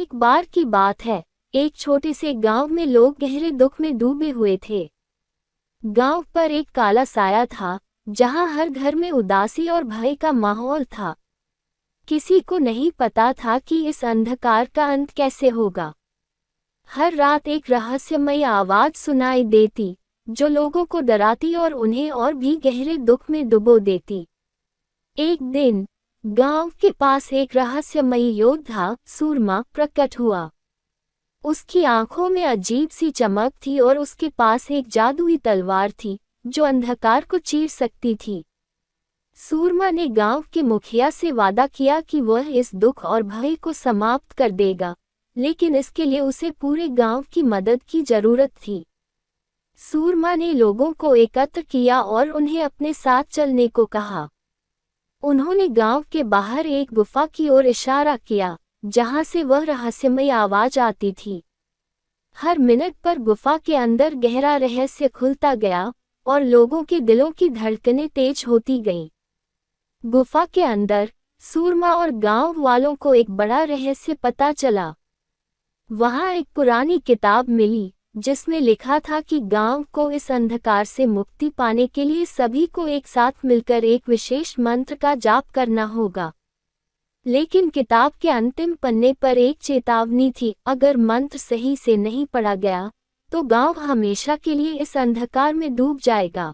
एक बार की बात है, एक छोटे से गांव में लोग गहरे दुख में डूबे हुए थे। गांव पर एक काला साया था, जहां हर घर में उदासी और भय का माहौल था। किसी को नहीं पता था कि इस अंधकार का अंत कैसे होगा। हर रात एक रहस्यमयी आवाज सुनाई देती, जो लोगों को डराती और उन्हें और भी गहरे दुख में डुबो देती। एक दिन गांव के पास एक रहस्यमयी योद्धा सूरमा प्रकट हुआ। उसकी आंखों में अजीब सी चमक थी और उसके पास एक जादुई तलवार थी, जो अंधकार को चीर सकती थी। सूरमा ने गांव के मुखिया से वादा किया कि वह इस दुख और भय को समाप्त कर देगा, लेकिन इसके लिए उसे पूरे गांव की मदद की जरूरत थी। सूरमा ने लोगों को एकत्र किया और उन्हें अपने साथ चलने को कहा। उन्होंने गांव के बाहर एक गुफा की ओर इशारा किया, जहां से वह रहस्यमयी आवाज आती थी। हर मिनट पर गुफा के अंदर गहरा रहस्य खुलता गया और लोगों के दिलों की धड़कनें तेज होती गईं। गुफा के अंदर सूरमा और गांव वालों को एक बड़ा रहस्य पता चला। वहां एक पुरानी किताब मिली, जिसमें लिखा था कि गांव को इस अंधकार से मुक्ति पाने के लिए सभी को एक साथ मिलकर एक विशेष मंत्र का जाप करना होगा। लेकिन किताब के अंतिम पन्ने पर एक चेतावनी थी, अगर मंत्र सही से नहीं पढ़ा गया तो गांव हमेशा के लिए इस अंधकार में डूब जाएगा।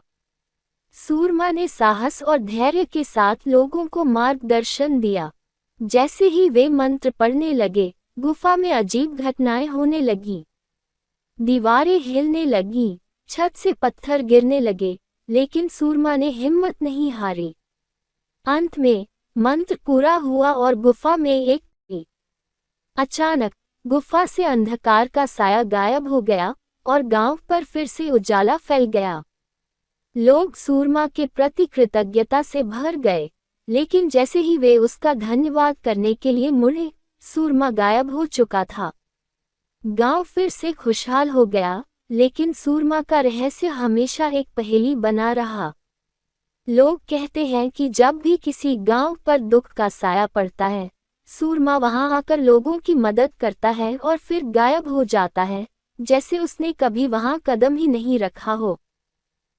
सूरमा ने साहस और धैर्य के साथ लोगों को मार्गदर्शन दिया। जैसे ही वे मंत्र पढ़ने लगे, गुफा में अजीब घटनाएं होने लगीं। दीवारें हिलने लगीं, छत से पत्थर गिरने लगे, लेकिन सूरमा ने हिम्मत नहीं हारी। अंत में मंत्र पूरा हुआ और गुफा में अचानक गुफा से अंधकार का साया गायब हो गया और गांव पर फिर से उजाला फैल गया। लोग सूरमा के प्रति कृतज्ञता से भर गए, लेकिन जैसे ही वे उसका धन्यवाद करने के लिए मुड़े, सूरमा गायब हो चुका था। गांव फिर से खुशहाल हो गया, लेकिन सूरमा का रहस्य हमेशा एक पहेली बना रहा। लोग कहते हैं कि जब भी किसी गांव पर दुख का साया पड़ता है, सूरमा वहां आकर लोगों की मदद करता है और फिर गायब हो जाता है, जैसे उसने कभी वहां कदम ही नहीं रखा हो।